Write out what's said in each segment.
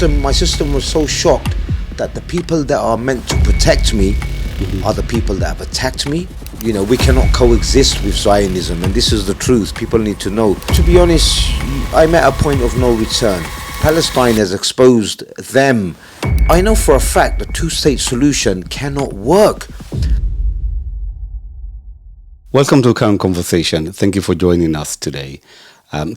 my system was so shocked that the people that are meant to protect me are the people that have attacked me. You know, we cannot coexist with Zionism, and this is the truth. People need to know. To be honest, I'm at a point of no return. Palestine has exposed them. I know for a fact the two-state solution cannot work. Welcome to Current Conversation. Thank you for joining us today.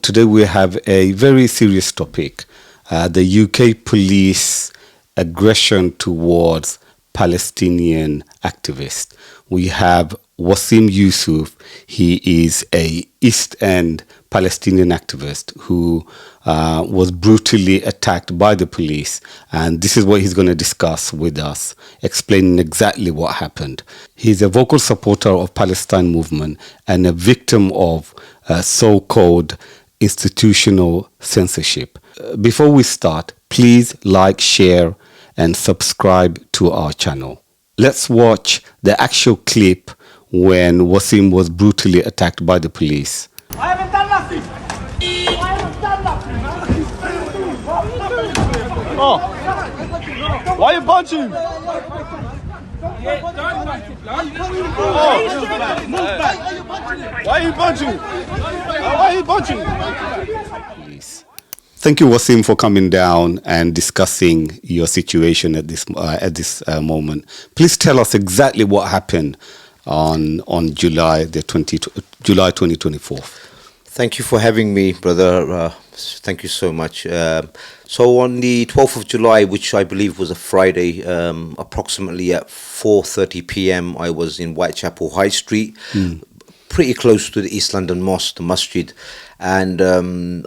Today we have a very serious topic, the UK police aggression towards Palestinian activists. We have Waseem Yousaf. He is a East End Palestinian activist who was brutally attacked by the police, and this is what he's going to discuss with us, explaining exactly what happened. He's a vocal supporter of Palestine movement and a victim of so-called institutional censorship. Before we start, please like, share, and subscribe to our channel. Let's watch the actual clip when Waseem was brutally attacked by the police. I haven't done nothing. I haven't done nothing. Oh, why are you punching? Why are you punching? Why are you punching? Police. Thank you, Waseem, for coming down and discussing your situation at this moment. Please tell us exactly what happened on July 2024. Thank you for having me, brother. Thank you so much. So on the 12th of July, which I believe was a Friday, approximately at 4:30 p.m, I was in Whitechapel High Street, pretty close to the East London Mosque, the Masjid. And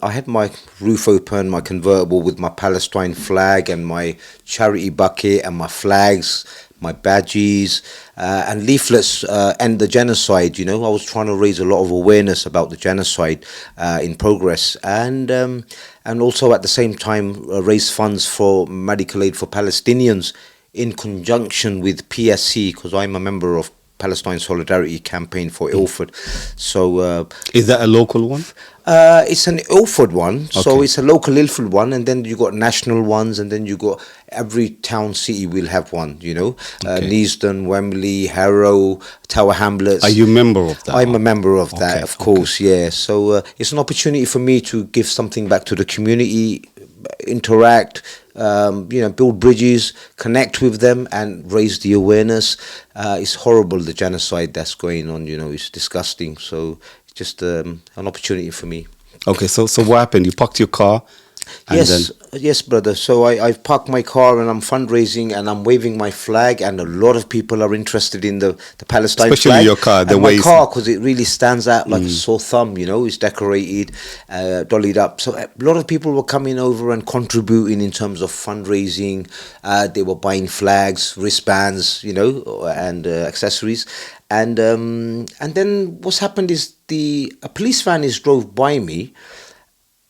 I had my roof open, my convertible with my Palestine flag and my charity bucket and my flags, my badges, and leaflets, End the Genocide. You know, I was trying to raise a lot of awareness about the genocide in progress, and also at the same time raise funds for medical aid for Palestinians in conjunction with PSC, because I'm a member of Palestine Solidarity Campaign for Ilford. So is that a local one? It's an Ilford one, so it's a local Ilford one, and then you got national ones, and then you got every town, city will have one, you know, Neasden, Wembley, Harrow, Tower Hamlets. Are you a member of that? I'm a member of that, of course, yeah. So it's an opportunity for me to give something back to the community, interact, you know, build bridges, connect with them, and raise the awareness. It's horrible, the genocide that's going on, you know, it's disgusting. So it's just an opportunity for me. Okay, so what happened? You parked your car? And Yes, brother. So I've parked my car and I'm fundraising and I'm waving my flag, and a lot of people are interested in the Palestine especially flag. your car, the and way my car, because it really stands out like a sore thumb, you know, it's decorated, dollied up. So a lot of people were coming over and contributing in terms of fundraising. They were buying flags, wristbands, you know, and accessories. And then what's happened is a police van is drove by me,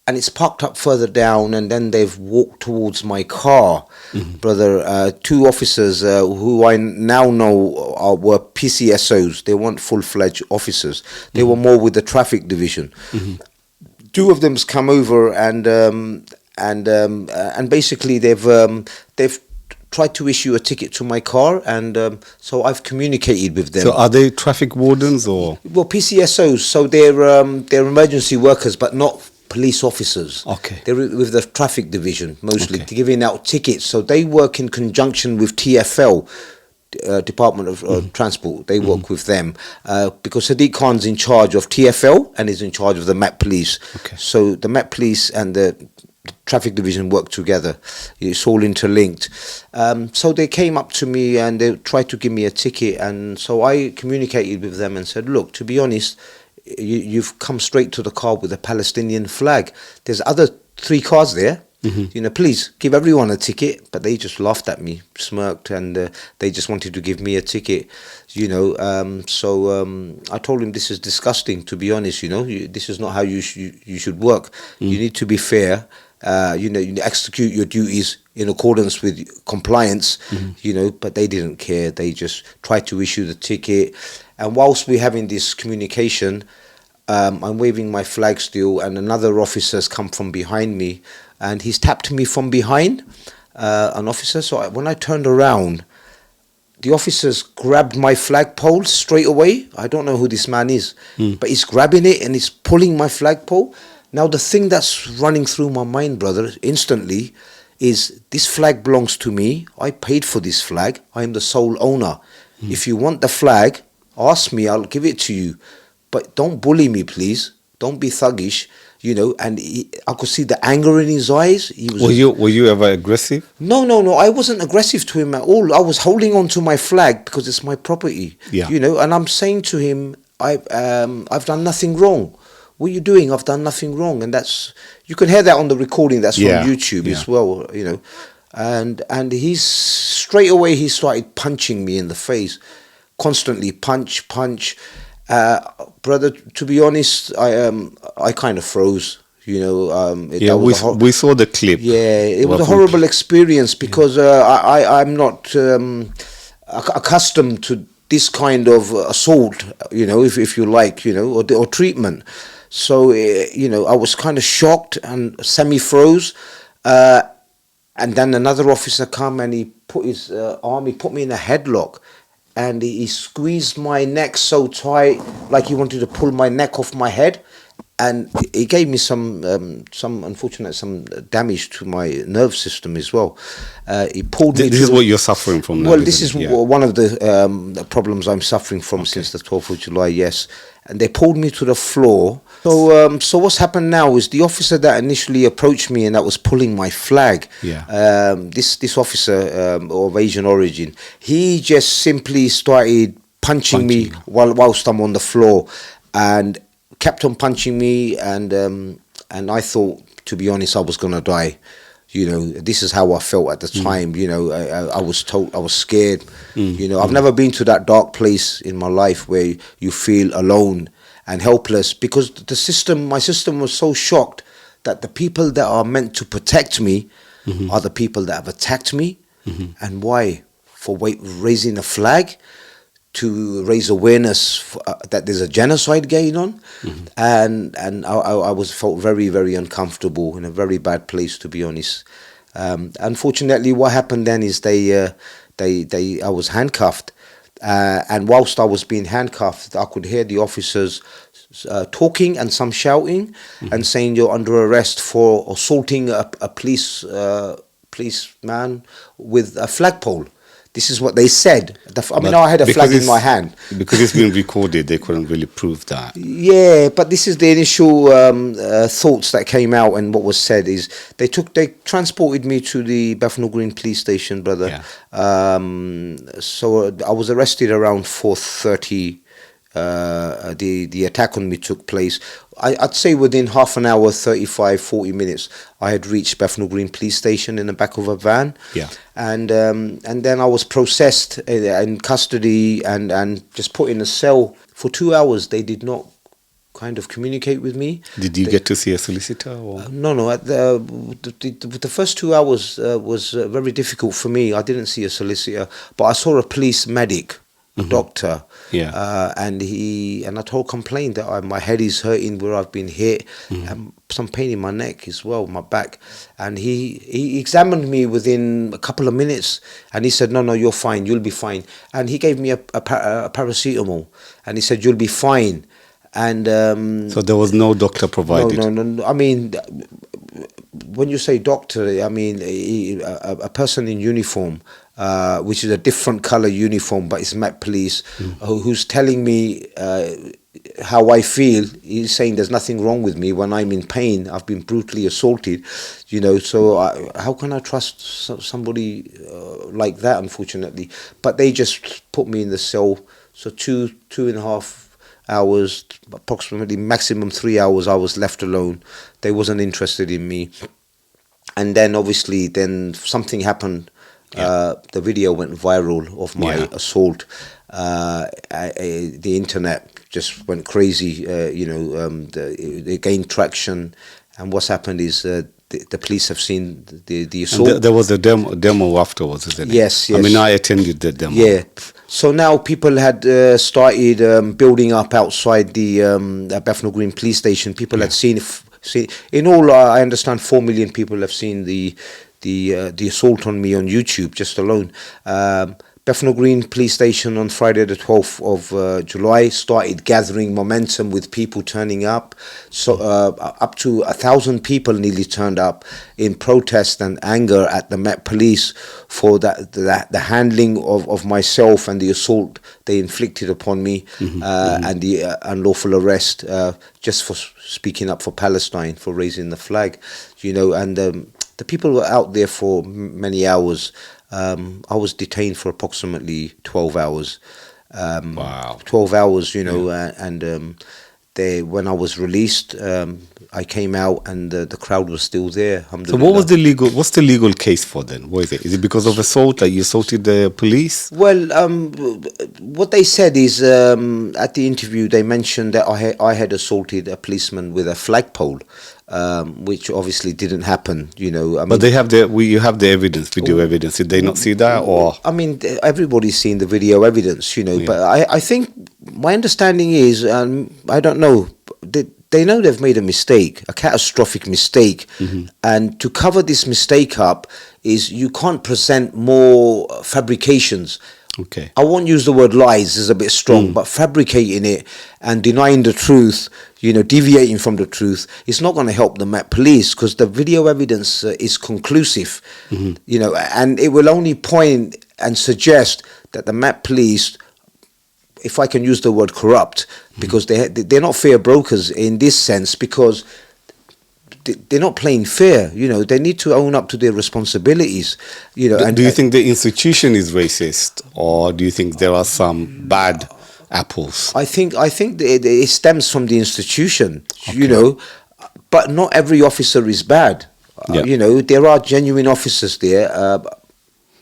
and it's parked up further down, and then they've walked towards my car, brother. Two officers who I now know were PCSOs. They weren't full-fledged officers. They were more with the traffic division. Two of them's come over, and basically they've tried to issue a ticket to my car, and so I've communicated with them. so are they traffic wardens or? Well, PCSOs, so they're emergency workers, but not police officers. Okay. They're with the traffic division mostly, Okay. giving out tickets. So they work in conjunction with TfL, Department of Transport. They work with them because Sadiq Khan's in charge of TfL and is in charge of the Met Police. Okay. So the Met Police and the traffic division work together. It's all interlinked. So they came up to me and they tried to give me a ticket, and so I communicated with them and said, look, to be honest, you've come straight to the car with a Palestinian flag. There's other 3 cars there. You know, please give everyone a ticket. But they just laughed at me, smirked, and they just wanted to give me a ticket. You know, so I told him this is disgusting. To be honest, you know, this is not how you should work. You need to be fair. You know, you execute your duties in accordance with compliance. You know, but they didn't care. They just tried to issue the ticket. And whilst we're having this communication, I'm waving my flag still, and another officer's come from behind me, and he's tapped me from behind, an officer. So when I turned around, the officers grabbed my flagpole straight away. I don't know who this man is, but he's grabbing it and he's pulling my flagpole. Now the thing that's running through my mind, brother, instantly is this flag belongs to me. I paid for this flag. I am the sole owner. If you want the flag, ask me, I'll give it to you. But don't bully me, please. Don't be thuggish, And I could see the anger in his eyes. He was. Were you ever aggressive? No. I wasn't aggressive to him at all. I was holding on to my flag because it's my property. Yeah. And I'm saying to him, I've done nothing wrong. What are you doing? I've done nothing wrong, and you can hear that on the recording. That's on YouTube as well. And he's straight away he started punching me in the face, constantly punch. Brother, to be honest, I kind of froze. We saw the clip. Yeah, it was a horrible experience because I'm not accustomed to this kind of assault. If you like, or treatment. So I was kind of shocked and semi-froze. And then another officer come and he put his arm, he put me in a headlock. And he squeezed my neck so tight, like he wanted to pull my neck off my head. And he gave me some damage to my nerve system as well. He pulled me. This is what you're suffering from now. Well, this is one of the problems I'm suffering from since the 12th of July, yes. And they pulled me to the floor. So what's happened now is the officer that initially approached me and that was pulling my flag, this officer of Asian origin, he just simply started punching me whilst I'm on the floor, and kept on punching me, and I thought, to be honest, I was gonna die. This is how I felt at the time. I was scared. I've never been to that dark place in my life where you feel alone and helpless, because my system was so shocked that the people that are meant to protect me are the people that have attacked me. And why? For raising a flag to raise awareness that there's a genocide going on. And I felt very, very uncomfortable, in a very bad place, to be honest. Unfortunately, what happened then is I was handcuffed. And whilst I was being handcuffed, I could hear the officers talking and some shouting and saying, "You're under arrest for assaulting a policeman with a flagpole." This is what they said. I had a flag in my hand. Because it's been recorded, they couldn't really prove that. Yeah, but this is the initial thoughts that came out, and what was said is they transported me to the Bethnal Green police station, brother. So I was arrested around 4:30. The attack on me took place. I'd say within half an hour, 35, 40 minutes, I had reached Bethnal Green police station in the back of a van. And then I was processed in custody and just put in a cell for 2 hours. They did not kind of communicate with me. Did you get to see a solicitor? Or? No. The first 2 hours was very difficult for me. I didn't see a solicitor, but I saw a police medic. Doctor, and I told complained that my head is hurting where I've been hit, and some pain in my neck as well, my back, and he examined me within a couple of minutes, and he said, no, you're fine, you'll be fine, and he gave me a paracetamol, and he said, you'll be fine, and so there was no doctor provided. No. I mean, when you say doctor, I mean a person in uniform. Which is a different colour uniform, but it's Met Police, who's telling me how I feel. He's saying there's nothing wrong with me when I'm in pain. I've been brutally assaulted, so how can I trust somebody like that, unfortunately? But they just put me in the cell. So 2.5 hours, approximately maximum 3 hours, I was left alone. They wasn't interested in me. And then obviously something happened. The video went viral of my assault. The internet just went crazy. They gained traction, and what's happened is the police have seen the assault. And there was a demo afterwards, isn't it? Yes. I mean, I attended the demo. Yeah. So now people had started building up outside the Bethnal Green police station. People had seen See, in all, I understand 4 million people have seen the assault on me on YouTube just alone. Bethnal Green Police Station on Friday the 12th of July started gathering momentum with people turning up. So up to 1,000 people nearly turned up in protest and anger at the Met Police for the handling of myself and the assault they inflicted upon me, and the unlawful arrest just for speaking up for Palestine, for raising the flag, and the people were out there for many hours. I was detained for approximately 12 hours. Wow. 12 hours, and when I was released, I came out and the crowd was still there. So what's the legal case for then? What is it? Is it because of assault, that you assaulted the police? Well, what they said is, at the interview, they mentioned that I had assaulted a policeman with a flagpole, which obviously didn't happen, But they have you have the evidence, video evidence. Did they not see that, or? I mean, everybody's seen the video evidence, but I think my understanding is, I don't know, they know they've made a mistake, a catastrophic mistake, and to cover this mistake up is you can't present more fabrications. Okay. I won't use the word lies, is a bit strong, but fabricating it and denying the truth, deviating from the truth, it's not going to help the Met Police, because the video evidence is conclusive, and it will only point and suggest that the Met Police, if I can use the word corrupt, because they're not fair brokers in this sense, because they're not playing fair. They need to own up to their responsibilities. Do you think the institution is racist, or do you think there are some bad apples? I think it stems from the institution. But not every officer is bad. There are genuine officers there.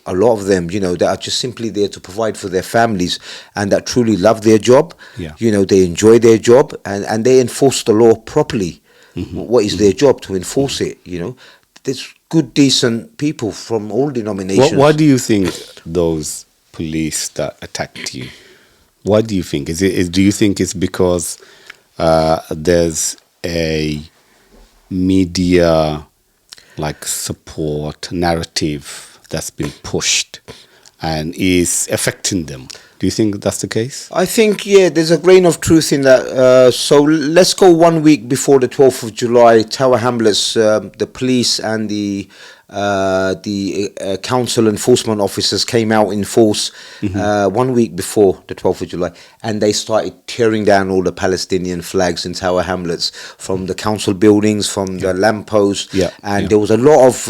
A lot of them, that are just simply there to provide for their families and that truly love their job. Yeah. They enjoy their job and they enforce the law properly. What is their job? To enforce it, There's good, decent people from all denominations. Why do you think those police that attacked you, why do you think? Do you think it's because there's a media support narrative that's been pushed and is affecting them? Do you think that's the case? I think, there's a grain of truth in that. So let's go 1 week before the 12th of July, Tower Hamlets, the police and the council enforcement officers came out in force 1 week before the 12th of July, and they started tearing down all the Palestinian flags in Tower Hamlets, from the council buildings, from the lampposts, and there was a lot of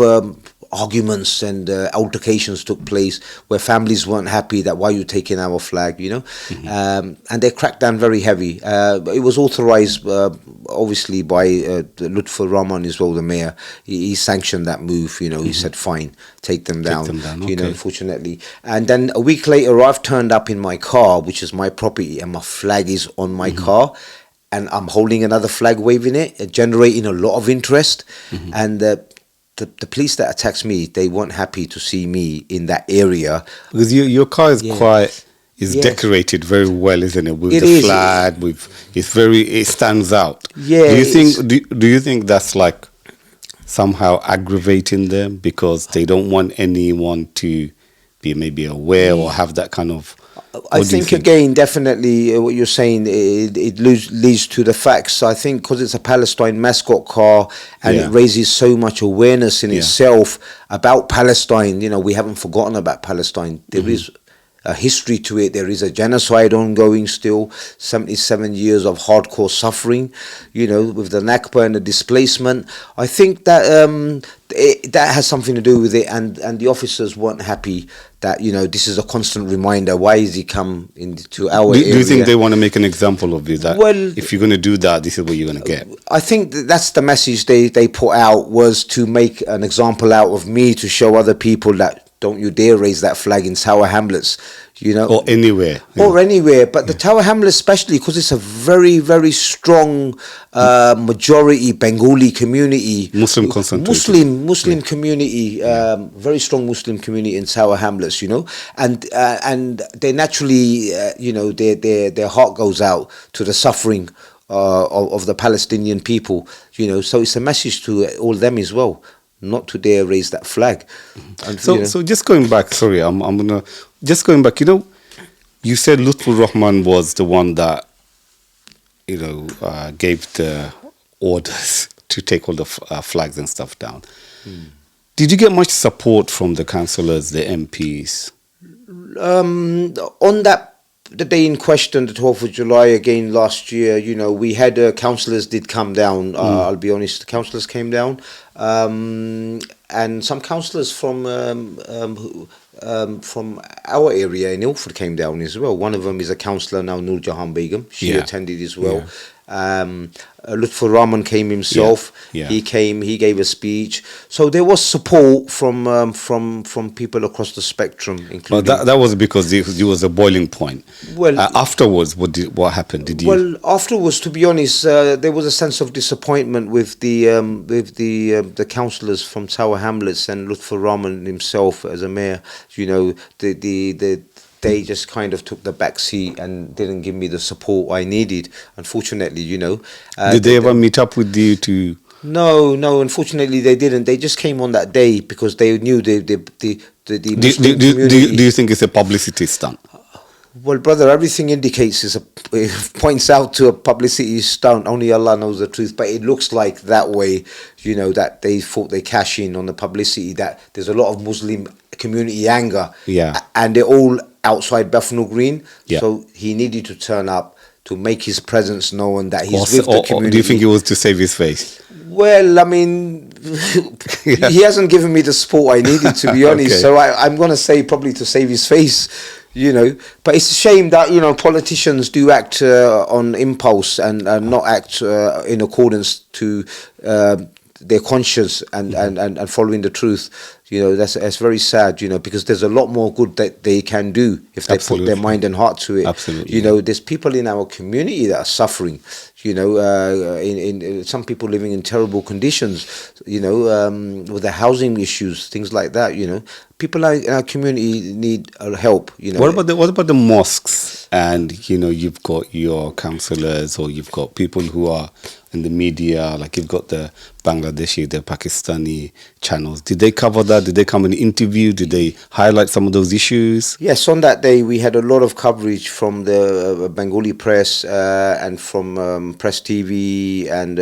arguments and altercations took place where families weren't happy that why you taking our flag, and they cracked down very heavy. It was authorized obviously by Lutfur Rahman as well, the mayor. He sanctioned that move. He said fine, take them down, okay. Unfortunately. And then a week later I've turned up in my car, which is my property, and my flag is on my car, and I'm holding another flag, waving it, generating a lot of interest. And the police that attacks me, they weren't happy to see me in that area. Because your car is decorated very well, isn't it? With the flag, it stands out. Yeah. Do you think that's somehow aggravating them because they don't want anyone to be maybe aware or have that kind of? I think again, definitely what you're saying, it leads to the facts. I think because it's a Palestine mascot car and it raises so much awareness in itself about Palestine. We haven't forgotten about Palestine. There is a history to it. There is a genocide ongoing still, 77 years of hardcore suffering, with the Nakba and the displacement. I think that that has something to do with it, and the officers weren't happy that, this is a constant reminder. Why is he come into our area? Do you think they want to make an example of it? That if you're going to do that, this is what you're going to get? I think that's the message they put out, was to make an example out of me, to show other people that don't you dare raise that flag in Tower Hamlets, or anywhere, But the Tower Hamlets, especially because it's a very, very strong majority Bengali community, Muslim community, very strong Muslim community in Tower Hamlets, and they naturally, their heart goes out to the suffering of the Palestinian people. So it's a message to all them as well, not to dare raise that flag. And, So just going back, sorry, I'm gonna just going back. You said Lutfur Rahman was the one that gave the orders to take all the flags and stuff down. Did you get much support from the councillors, the MPs? On the day in question, the 12th of July, again last year, we had councillors did come down. I'll be honest, the councillors came down, and some councillors from our area in Ilford came down as well. One of them is a councillor now, Nur Jahan Begum. She attended as well. Lutfur Rahman came himself. He came. He gave a speech. So there was support from people across the spectrum, including. But that was because it was a boiling point. Well, afterwards, what happened? Did you? Well, afterwards, to be honest, there was a sense of disappointment with the councillors from Tower Hamlets and Lutfur Rahman himself as a mayor. They just kind of took the back seat and didn't give me the support I needed, unfortunately, Did they ever meet up with you to... No, unfortunately they didn't. They just came on that day because they knew the Muslim community... Do you think it's a publicity stunt? Well, brother, everything indicates it points out to a publicity stunt. Only Allah knows the truth, but it looks like that way, that they thought they cash in on the publicity, that there's a lot of Muslim community anger. And they're all outside Bethnal Green. So he needed to turn up to make his presence known that he's with the community. Or do you think it was to save his face? Well, I mean, he hasn't given me the support I needed, to be honest. So I'm going to say probably to save his face. But it's a shame that politicians do act on impulse and not act in accordance to their conscience and following the truth. That's very sad. Because there's a lot more good that they can do if they put their mind and heart to it. Absolutely. There's people in our community that are suffering. In some people living in terrible conditions. With their housing issues, things like that. People in our community need help. What about the mosques? And you've got your councillors, or you've got people who are in the media, like you've got the Bangladeshi, the Pakistani channels. Did they cover that? Did they come and interview? Did they highlight some of those issues? Yes, on that day we had a lot of coverage from the Bengali press and from Press TV and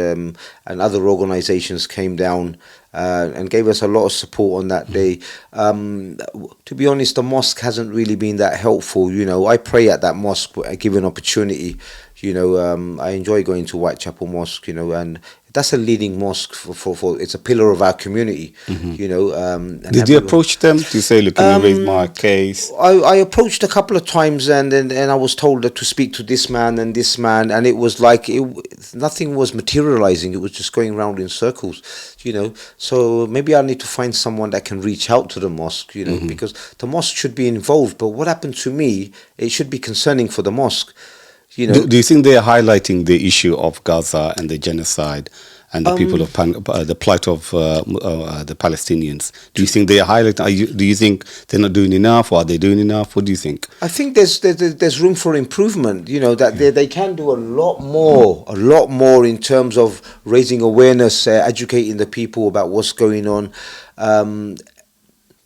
other organisations came down and gave us a lot of support on that day. To be honest, the mosque hasn't really been that helpful. I pray at that mosque given opportunity. I enjoy going to Whitechapel Mosque, and that's a leading mosque for it's a pillar of our community, Did you approach them to say, look, can you raise my case? I approached a couple of times and I was told that to speak to this man, and it was like nothing was materializing. It was just going around in circles, So maybe I need to find someone that can reach out to the mosque, because the mosque should be involved. But what happened to me, it should be concerning for the mosque. Do you think they are highlighting the issue of Gaza and the genocide and the people of the plight of the Palestinians? Do you think they are highlighting? Do you think they're not doing enough, or are they doing enough? What do you think? I think there's room for improvement. That they can do a lot more in terms of raising awareness, educating the people about what's going on.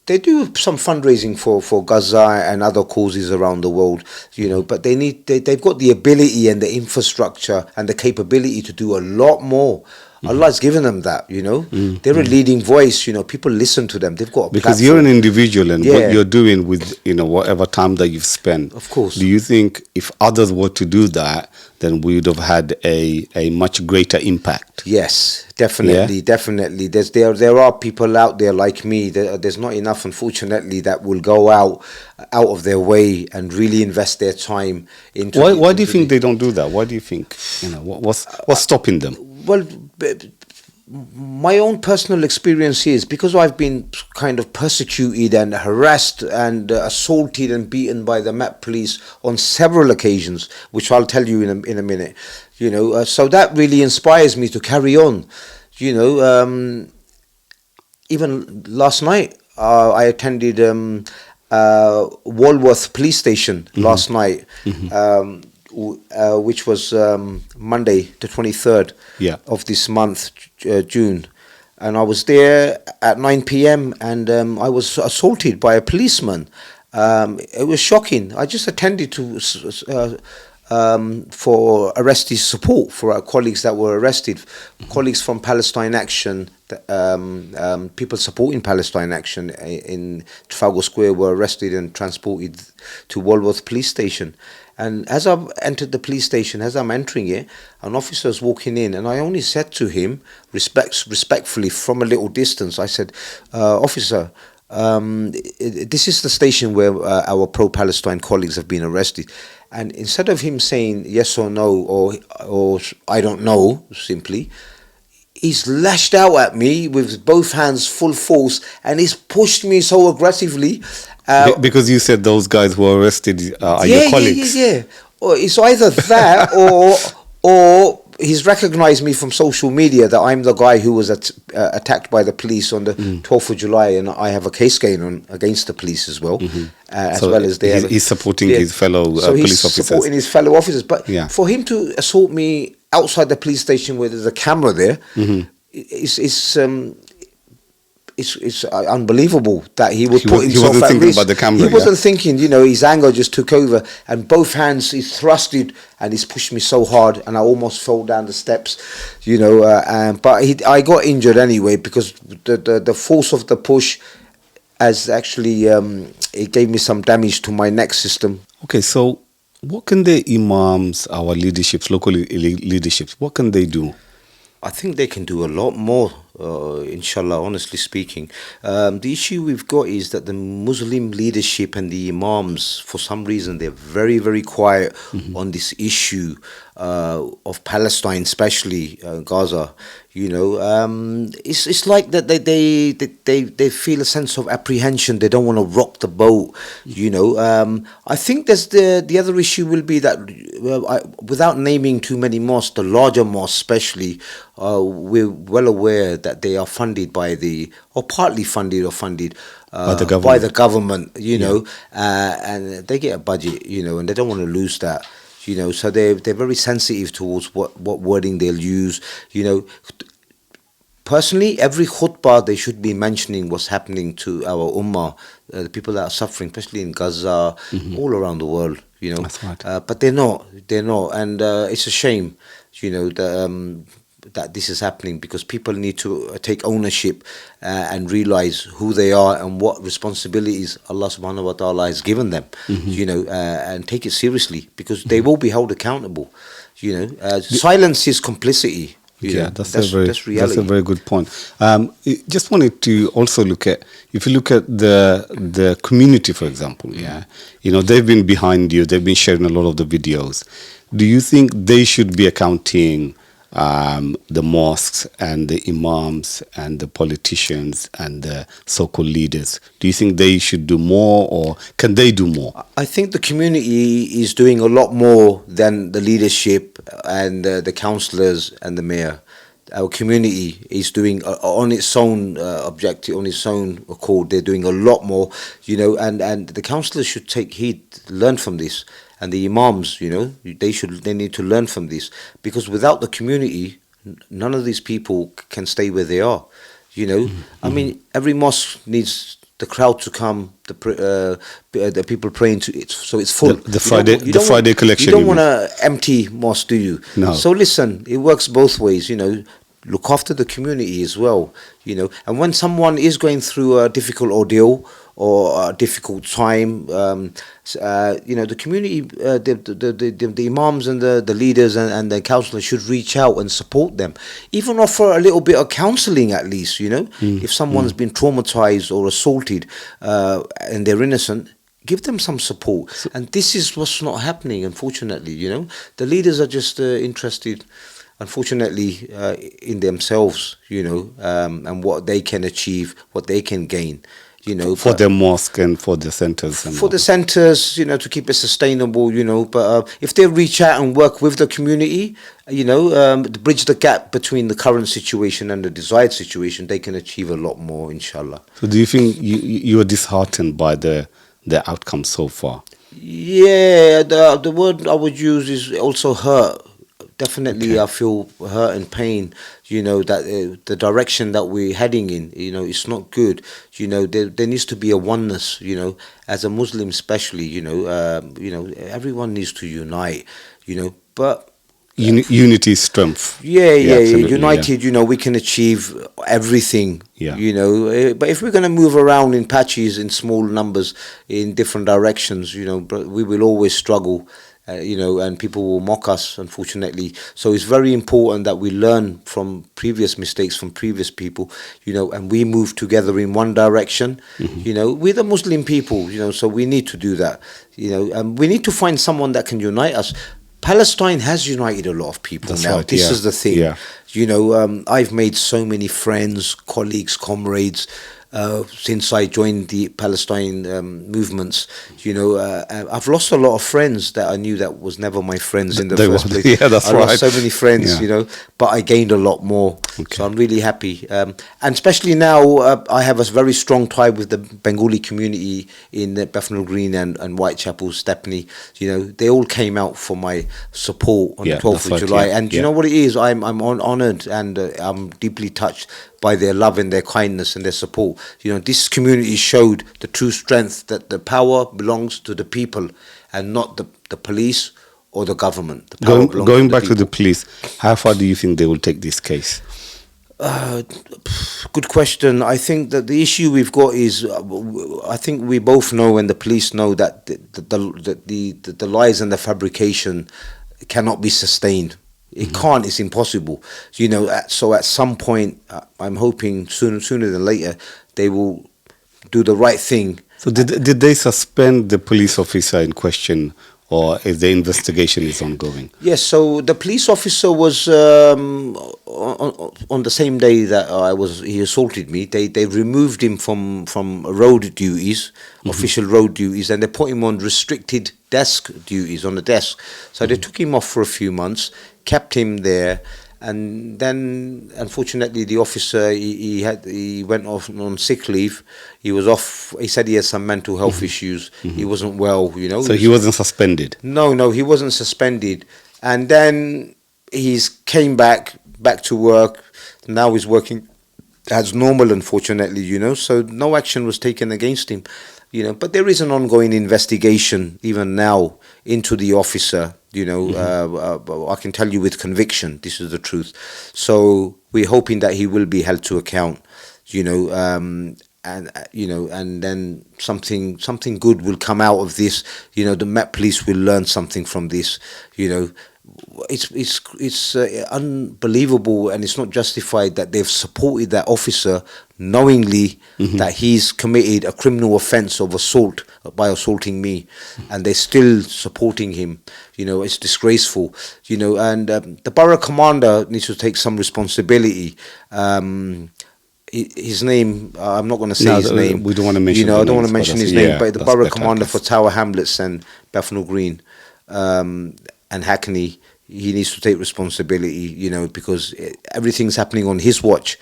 They do some fundraising for Gaza and other causes around the world, but they've got the ability and the infrastructure and the capability to do a lot more. Allah's given them that, They're a leading voice, people listen to them. They've got a because platform. You're an individual, and what you're doing with, whatever time that you've spent. Of course. Do you think if others were to do that, then we would have had a much greater impact? Yes, definitely. There are people out there like me. There's not enough, unfortunately, that will go out of their way and really invest their time into. Why do you think they don't do that? Why do you think? What's stopping them? Well, my own personal experience is because I've been kind of persecuted and harassed and assaulted and beaten by the Met Police on several occasions, which I'll tell you in a minute. So that really inspires me to carry on. Even last night I attended Walworth Police Station last night. which was Monday, the 23rd Yeah. of this month, June. And I was there at 9 p.m. and I was assaulted by a policeman. It was shocking. I just attended to for arrestee support for our colleagues that were arrested, colleagues from Palestine Action, people supporting Palestine Action in Trafalgar Square were arrested and transported to Walworth Police Station. And as I've entered the police station, as I'm entering it, an officer was walking in, and I only said to him, respectfully from a little distance, I said, "Officer, this is the station where our pro-Palestine colleagues have been arrested." And instead of him saying yes or no, or I don't know, simply, he's lashed out at me with both hands full force, and he's pushed me so aggressively. Because you said those guys who were arrested are your colleagues. Yeah. Or it's either that or he's recognized me from social media that I'm the guy who was attacked by the police on the 12th of July, and I have a case going on against the police as well, as So well as he's supporting his fellow police officers. Supporting his fellow officers. But Yeah. for him to assault me outside the police station where there's a camera there, it's unbelievable that he would put himself wasn't at thinking risk. about the camera, He wasn't thinking, his anger just took over, and both hands he's thrusted and he's pushed me so hard, and I almost fell down the steps, but I got injured anyway because the force of the push has actually it gave me some damage to my neck system. Okay, so what can the imams, our leaderships, local leaderships, what can they do? I think they can do a lot more, inshallah, honestly speaking. The issue we've got is that the Muslim leadership and the Imams, for some reason, they're very, very quiet on this issue of Palestine, especially Gaza. It's like that they feel a sense of apprehension. They don't want to rock the boat. I think there's the other issue will be that without naming too many mosques, the larger mosques especially, we're well aware that they are funded by partly funded or funded by the government. And they get a budget. And they don't want to lose that. So they're very sensitive towards what wording they'll use. Personally, every khutbah they should be mentioning what's happening to our ummah, the people that are suffering, especially in Gaza, all around the world. That's right. But they're not, and it's a shame, that this is happening, because people need to take ownership and realize who they are and what responsibilities Allah subhanahu wa ta'ala has given them, and take it seriously, because they will be held accountable. Silence is complicity. That's reality. That's a very good point. Just wanted to also look at, if you look at the community, for example, they've been behind you, they've been sharing a lot of the videos. Do you think they should be accounting the mosques and the imams and the politicians and the so-called leaders? Do you think they should do more, or can they do more? I think the community is doing a lot more than the leadership and the councillors and the mayor. Our community is doing on its own objective, on its own accord. They're doing a lot more, and the councillors should take heed, learn from this. And the imams, they need to learn from this, because without the community, none of these people can stay where they are. I mean, every mosque needs the crowd to come, the people praying to it, so it's full. The Friday collection. You don't want an empty mosque, do you? No. So listen, it works both ways. Look after the community as well. And when someone is going through a difficult ordeal or a difficult time, the community, the imams and the leaders and the councillors should reach out and support them. Even offer a little bit of counselling at least, if someone's been traumatized or assaulted and they're innocent, give them some support. And this is what's not happening, unfortunately. The leaders are just interested, unfortunately, in themselves, and what they can achieve, what they can gain. For the mosque and for the centres. For the centres, to keep it sustainable, but if they reach out and work with the community, to bridge the gap between the current situation and the desired situation, they can achieve a lot more, inshallah. So do you think you are disheartened by the outcome so far? Yeah, the word I would use is also hurt. Definitely, I feel hurt and pain. That the direction that we're heading in, it's not good. There needs to be a oneness. As a Muslim, especially, everyone needs to unite. But Unity is strength. yeah. Absolutely, United, we can achieve everything. Yeah. But if we're going to move around in patches, in small numbers, in different directions, but we will always struggle. And people will mock us, unfortunately. So it's very important that we learn from previous mistakes from previous people, and we move together in one direction. We're the Muslim people, so we need to do that, and we need to find someone that can unite us. Palestine has united a lot of people. That's now. right, This yeah. is the thing. Yeah. I've made so many friends, colleagues, comrades since I joined the Palestine movements. I've lost a lot of friends that I knew that was never my friends in the first place. Yeah, that's I right. lost so many friends, Yeah. but I gained a lot more. Okay. So I'm really happy. And especially now, I have a very strong tie with the Bengali community in Bethnal Green and Whitechapel, Stepney. They all came out for my support on Yeah, the 12th that's of right, July. yeah, And yeah. you know what it is? I'm honoured and I'm deeply touched by their love and their kindness and their support. This community showed the true strength that the power belongs to the people and not the police or the government. The power belongs Going to back to the people. police, how far do you think they will take this case? Good question. I think that the issue we've got is, I think we both know and the police know that the lies and the fabrication cannot be sustained. It can't. It's impossible. So at some point, I'm hoping sooner than later, they will do the right thing. So did they suspend the police officer in question, or is the investigation is ongoing? Yes, so the police officer was on the same day that he assaulted me. They removed him from road duties, official road duties, and they put him on restricted desk duties on the desk. So they took him off for a few months, kept him there, and then unfortunately the officer he went off on sick leave. He was off. He said he had some mental health issues. He wasn't well. So he wasn't suspended? No, he wasn't suspended. And then he's came back to work. Now he's working as normal, unfortunately, so no action was taken against him, but there is an ongoing investigation even now into the officer, I can tell you with conviction, this is the truth. So we're hoping that he will be held to account, and then something good will come out of this. The Met Police will learn something from this. It's unbelievable, and it's not justified that they've supported that officer knowingly that he's committed a criminal offence of assault by assaulting me, and they're still supporting him. It's disgraceful. And the borough commander needs to take some responsibility. His name, I'm not going to say his name. We don't want to mention. I don't want to mention his name, but the borough commander for for Tower Hamlets and Bethnal Green and Hackney, he needs to take responsibility, because everything's happening on his watch.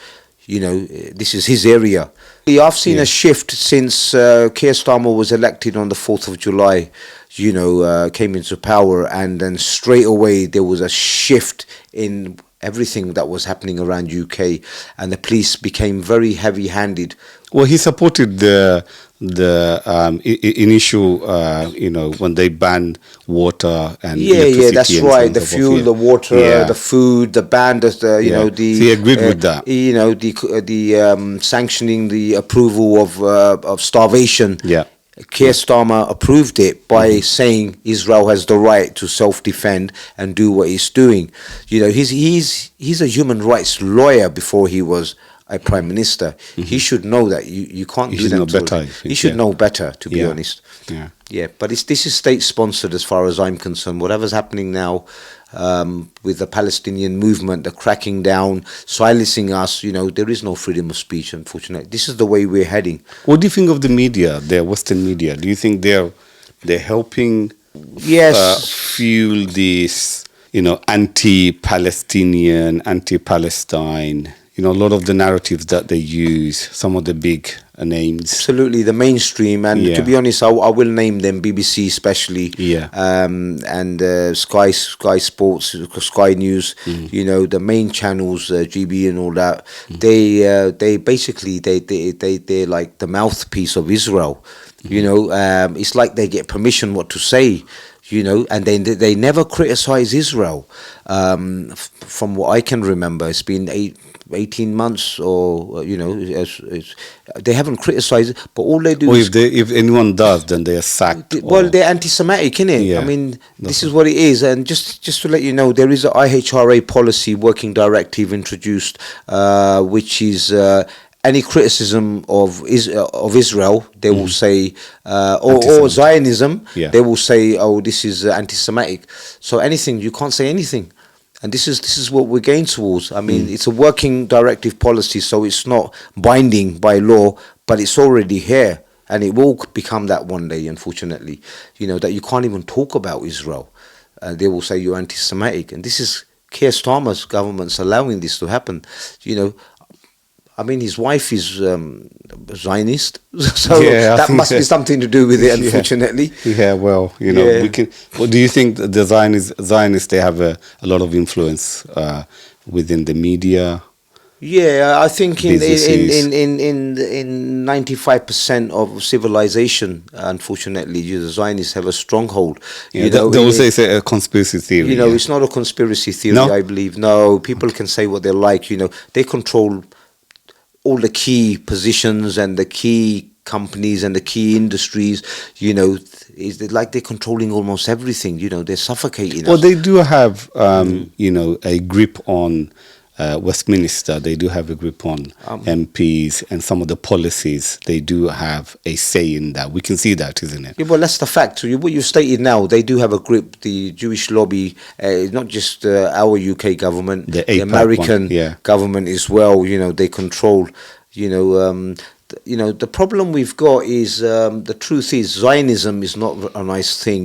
This is his area. I've seen a shift since Keir Starmer was elected on the 4th of July, came into power, and then straight away there was a shift in everything that was happening around UK, and the police became very heavy-handed. Well, he supported the initial, when they banned water and electricity. That's and right. so The on so fuel, forth. the water, the food, the ban, so he agreed with that. The sanctioning the approval of starvation. Yeah. Keir Starmer approved it by saying Israel has the right to self-defend and do what he's doing. He's a human rights lawyer before he was a prime minister. He should know that you can't do that. Know better, he should know better, to be honest. Yeah. But this is state-sponsored as far as I'm concerned. Whatever's happening now with the Palestinian movement, the cracking down, silencing us, there is no freedom of speech, unfortunately. This is the way we're heading. What do you think of the media, the Western media? Do you think they're helping fuel this, anti-Palestinian, anti-Palestine, a lot of the narratives that they use, some of the big names. Absolutely, the mainstream, and Yeah. to be honest, I will name them, BBC especially, Yeah. and Sky Sports, Sky News. The main channels, GB and all that. They basically they're like the mouthpiece of Israel. It's like they get permission what to say. And they never criticize Israel. From what I can remember, it's been 18 months, or they haven't criticized it, but all they do Or is if anyone does, then they are sacked. well, they're anti-Semitic, innit? Yeah, I mean, this is what it is. And just to let you know, there is a IHRA policy working directive introduced, which is any criticism of Israel, they will say, or Zionism, Yeah. they will say, oh, this is anti-Semitic. So anything, you can't say anything. And this is what we're going towards. I mean, it's a working directive policy, so it's not binding by law, but it's already here. And it will become that one day, unfortunately, that you can't even talk about Israel. They will say you're anti-Semitic. And this is Keir Starmer's government's allowing this to happen. I mean, his wife is Zionist, so Yeah, I that think must be something to do with it, Yeah. unfortunately. Yeah, well, Yeah. we can. What do you think the Zionists? They have a lot of influence within the media. Yeah, I think in Businesses. 95% of civilization, unfortunately, the Zionists have a stronghold. Yeah, they will say it's a conspiracy theory. yeah. It's not a conspiracy theory. No? I believe. No, people can say what they like. They control all the key positions and the key companies and the key industries. It's like they're controlling almost everything. They're suffocating Well, us. they do have, a grip on Westminster. They do have a grip on MPs and some of the policies. They do have a say in that. We can see that, isn't it? Yeah, well, that's the fact. What you stated now, they do have a grip. The Jewish lobby, not just our UK government, The the AIPAC American one, yeah. government as well. They control. The problem we've got is the truth is Zionism is not a nice thing.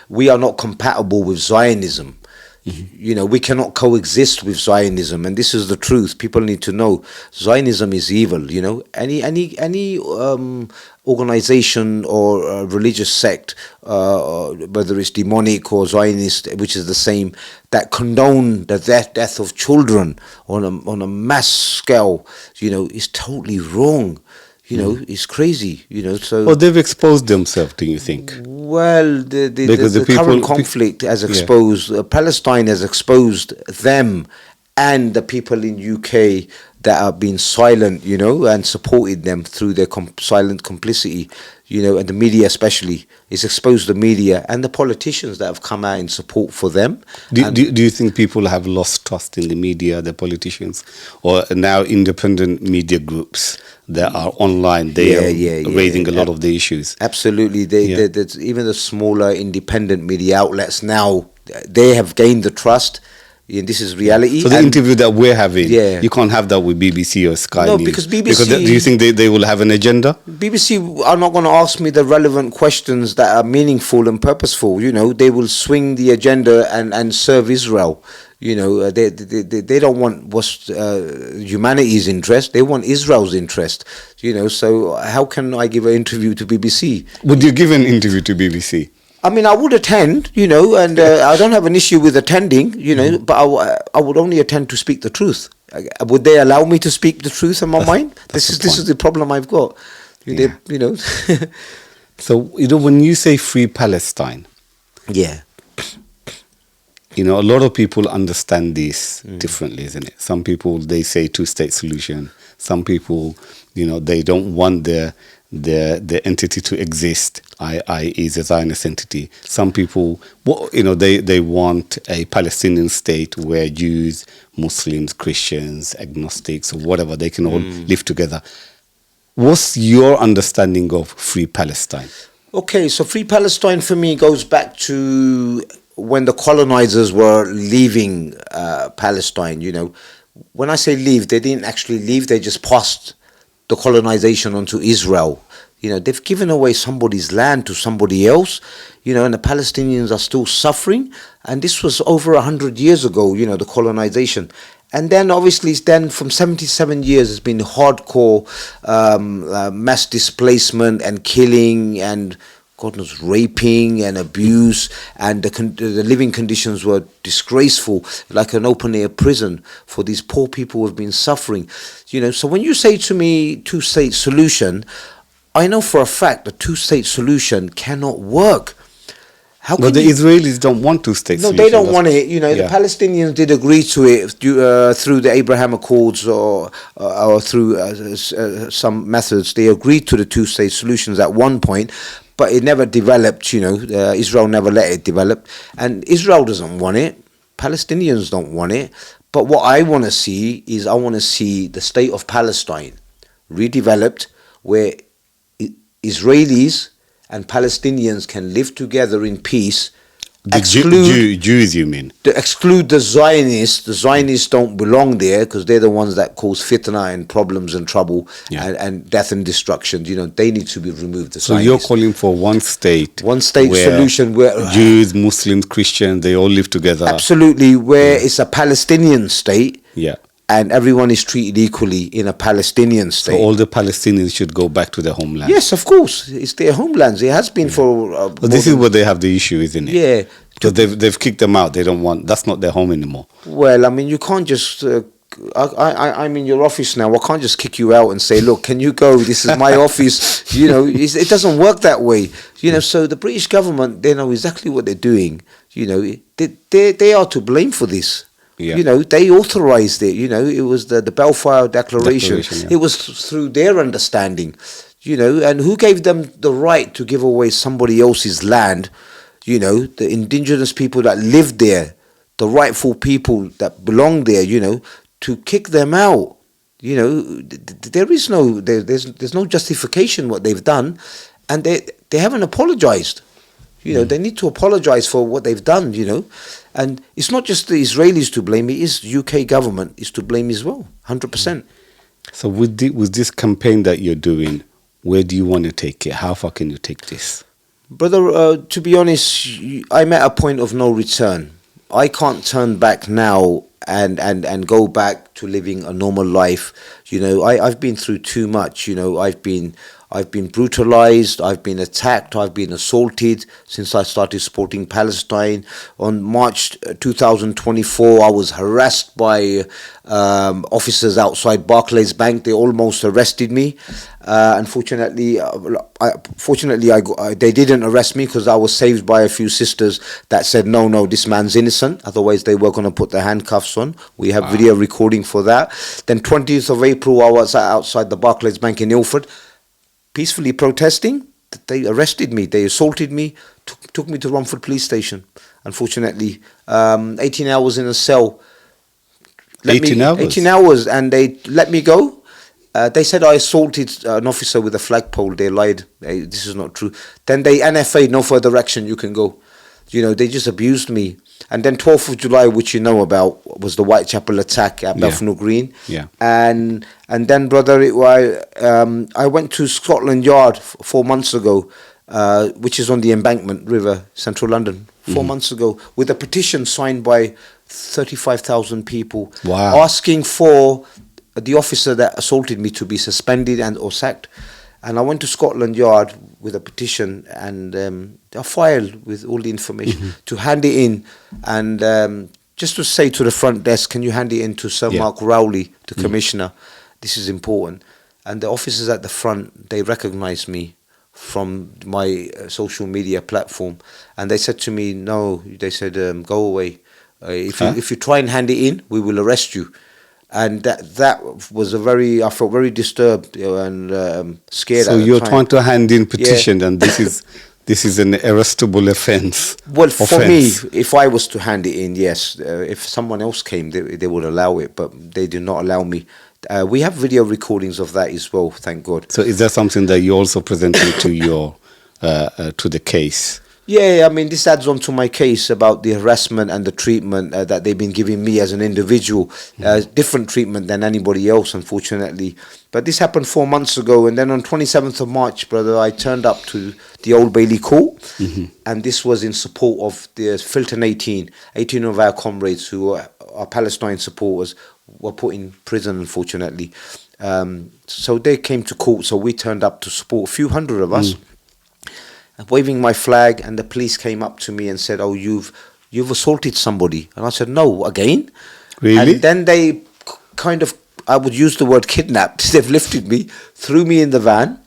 We are not compatible with Zionism. We cannot coexist with Zionism, and this is the truth. People need to know Zionism is evil. Any organization or religious sect, whether it's demonic or Zionist, which is the same, that condone the death of children on a mass scale, is totally wrong. It's crazy. So. Well, they've exposed themselves, do you think? Well, the current conflict has exposed Palestine, has exposed them and the people in UK that have been silent, and supported them through their silent complicity, and the media especially. It's exposed the media and the politicians that have come out in support for them. Do you think people have lost trust in the media, the politicians, or now independent media groups that are online? They are raising a lot of the issues. Absolutely. Even the smaller independent media outlets now, they have gained the trust. And this is reality. So the interview that we're having, you can't have that with BBC or Sky News. No, because BBC... Because do you think they will have an agenda? BBC are not going to ask me the relevant questions that are meaningful and purposeful. They will swing the agenda and serve Israel. They don't want what's humanity's interest. They want Israel's interest. So how can I give an interview to BBC? Would you give an interview to BBC? I mean, I would attend, and I don't have an issue with attending, but I would only attend to speak the truth. Would they allow me to speak the truth in my mind? This is the problem I've got. Yeah. So, when you say free Palestine, yeah. A lot of people understand this differently, isn't it? Some people, they say two-state solution. Some people, they don't want the entity to exist, i.e. the Zionist entity. Some people, they want a Palestinian state where Jews, Muslims, Christians, agnostics, or whatever, they can all live together. What's your understanding of free Palestine? Okay, so free Palestine for me goes back to when the colonizers were leaving Palestine. When I say leave, they didn't actually leave, they just passed the colonization onto Israel. They've given away somebody's land to somebody else, and the Palestinians are still suffering. And this was over 100 years ago, the colonization. And then obviously it's then from 77 years it's been hardcore mass displacement and killing and God knows raping and abuse, and the living conditions were disgraceful, like an open air prison for these poor people who have been suffering. So when you say to me two-state solution, I know for a fact the two-state solution cannot work. How But the Israelis don't want two-state No, solution. they don't want it. The Palestinians did agree to it through the Abraham Accords or through some methods. They agreed to the two-state solutions at one point, but it never developed. Israel never let it develop, and Israel doesn't want it. Palestinians don't want it. But what I want to see is the state of Palestine redeveloped, where Israelis and Palestinians can live together in peace. Jews, you mean? Exclude the Zionists. The Zionists don't belong there because they're the ones that cause fitna and problems and trouble and death and destruction. They need to be removed. So you're calling for one state solution where Jews, Muslims, Christians, they all live together. Absolutely, where it's a Palestinian state. Yeah. And everyone is treated equally in a Palestinian state. So all the Palestinians should go back to their homeland. Yes, of course. It's their homelands. It has been for... But this is where they have the issue, isn't it? Yeah. Because they've kicked them out. They don't want... That's not their home anymore. Well, I mean, you can't just... I'm in your office now. I can't just kick you out and say, look, can you go? This is my office. It doesn't work that way. So the British government, they know exactly what they're doing. They are to blame for this. Yeah. They authorized it. It was the Balfour Declaration. It was through their understanding. And who gave them the right to give away somebody else's land? The indigenous people that lived there, the rightful people that belong there, to kick them out. There's no justification what they've done, and they haven't apologized. They need to apologize for what they've done, And it's not just the Israelis to blame, it is UK government is to blame as well, 100%. So with this campaign that you're doing, where do you want to take it? How far can you take this? Brother, to be honest, I'm at a point of no return. I can't turn back now and go back to living a normal life. I've been through too much. I've been brutalized, I've been attacked, I've been assaulted since I started supporting Palestine. On March 2024, I was harassed by officers outside Barclays Bank. They almost arrested me. Unfortunately, they didn't arrest me because I was saved by a few sisters that said, no, this man's innocent. Otherwise, they were going to put the handcuffs on. We have video recording for that. Then 20th of April, I was outside the Barclays Bank in Ilford, peacefully protesting. They arrested me, they assaulted me, took me to Romford police station. Unfortunately, 18 hours in a cell. 18 hours? 18 hours, and they let me go. They said I assaulted an officer with a flagpole. They lied. This is not true. Then they NFA'd, no further action, you can go. They just abused me. And then 12th of July, which you know about, was the Whitechapel attack at Bethnal Green. Yeah. And then, brother, I went to Scotland Yard 4 months ago, which is on the Embankment River, central London, 4 months ago, with a petition signed by 35,000 people. Wow. Asking for the officer that assaulted me to be suspended and or sacked. And I went to Scotland Yard with a petition and a file with all the information to hand it in, and just to say to the front desk, can you hand it in to Sir Mark Rowley, the Commissioner? This is important. And the officers at the front, they recognized me from my social media platform, and they said to me, no, they said, go away. If you try and hand it in, we will arrest you. And that was I felt very disturbed and scared. So you're trying to hand in petition, and this is an arrestable offence. Well, for me, if I was to hand it in, yes. If someone else came, they would allow it, but they did not allow me. We have video recordings of that as well, thank God. So is that something that you also presented to your to the case? Yeah, I mean, this adds on to my case about the harassment and the treatment that they've been giving me as an individual. Different treatment than anybody else, unfortunately. But this happened 4 months ago, and then on 27th of March, brother, I turned up to the Old Bailey Court, and this was in support of the Filton 18 of our comrades who are Palestine supporters. were put in prison, unfortunately. So they came to court, so we turned up to support, a few hundred of us, waving my flag, and the police came up to me and said, "Oh, you've assaulted somebody." And I said, "No, again?" Really? And then they kind of, I would use the word kidnapped. They've lifted me, threw me in the van.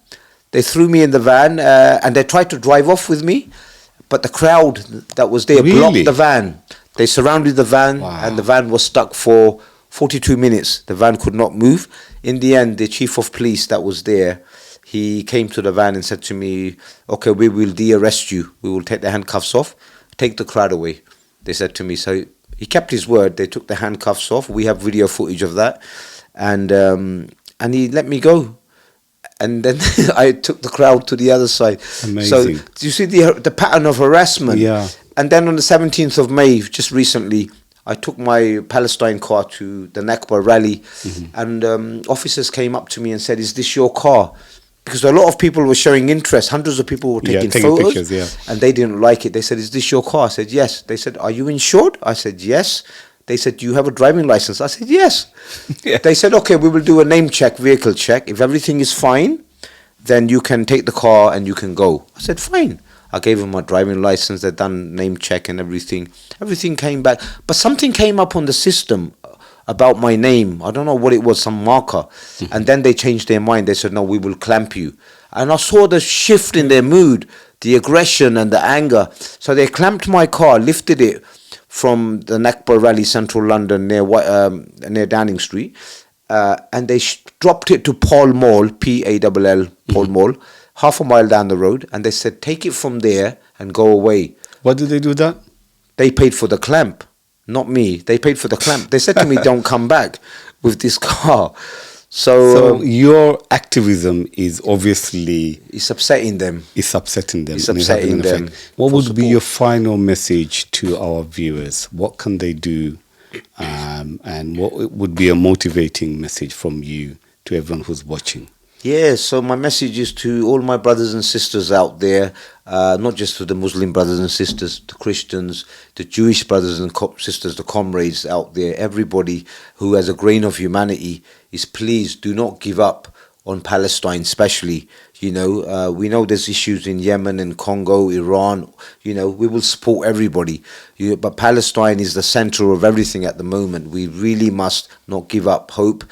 They threw me in the van, and they tried to drive off with me, but the crowd that was there blocked the van. They surrounded the van, and the van was stuck for 42 minutes. The van could not move. In the end, the chief of police that was there, he came to the van and said to me, "Okay, we will de-arrest you. We will take the handcuffs off. Take the crowd away." They said to me. So he kept his word. They took the handcuffs off. We have video footage of that. And he let me go. And then I took the crowd to the other side. Amazing. So do you see the pattern of harassment? Yeah. And then on the 17th of May, just recently, I took my Palestine car to the Nakba rally, and officers came up to me and said, "Is this your car?" Because a lot of people were showing interest. Hundreds of people were taking photos, pictures, and they didn't like it. They said, "Is this your car?" I said, "Yes." They said, "Are you insured?" I said, "Yes." They said, "Do you have a driving license?" I said, "Yes." They said, "Okay, we will do a name check, vehicle check. If everything is fine, then you can take the car and you can go." I said, "Fine." I gave them my driving license. They'd done name check and everything. Everything came back. But something came up on the system about my name. I don't know what it was, some marker. And then they changed their mind. They said, "No, we will clamp you." And I saw the shift in their mood, the aggression and the anger. So they clamped my car, lifted it from the Nakba Rally, central London, near Downing Street. And they dropped it to Pall Mall, P-A-L-L, Pall Mall, half a mile down the road. And they said, "Take it from there and go away." What did they do that? They paid for the clamp, not me. They paid for the clamp. They said to me, "Don't come back with this car." So your activism is obviously... it's upsetting them. It's upsetting them. It's and it's having upsetting an effect. them. What for would be support. your final message to our viewers? What can they do? And what would be a motivating message from you to everyone who's watching? Yeah, so my message is to all my brothers and sisters out there, not just to the Muslim brothers and sisters, the Christians, the Jewish brothers and sisters, the comrades out there, everybody who has a grain of humanity, is please do not give up on Palestine, especially. You know, we know there's issues in Yemen and Congo, Iran. You know, we will support everybody. But Palestine is the center of everything at the moment. We really must not give up hope,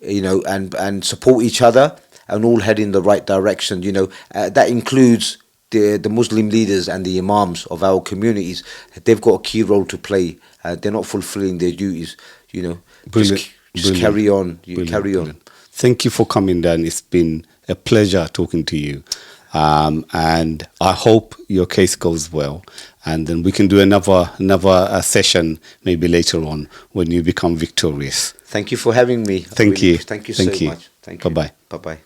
you know, and support each other and all head in the right direction. You know, that includes the Muslim leaders and the Imams of our communities. They've got a key role to play. They're not fulfilling their duties. You know, Brilliant. just carry on. Carry on. Thank you for coming down. It's been a pleasure talking to you. And I hope your case goes well. And then we can do another session maybe later on when you become victorious. Thank you for having me. Thank you. Thank you Thank so you. much. Thank you. Bye-bye. Bye-bye.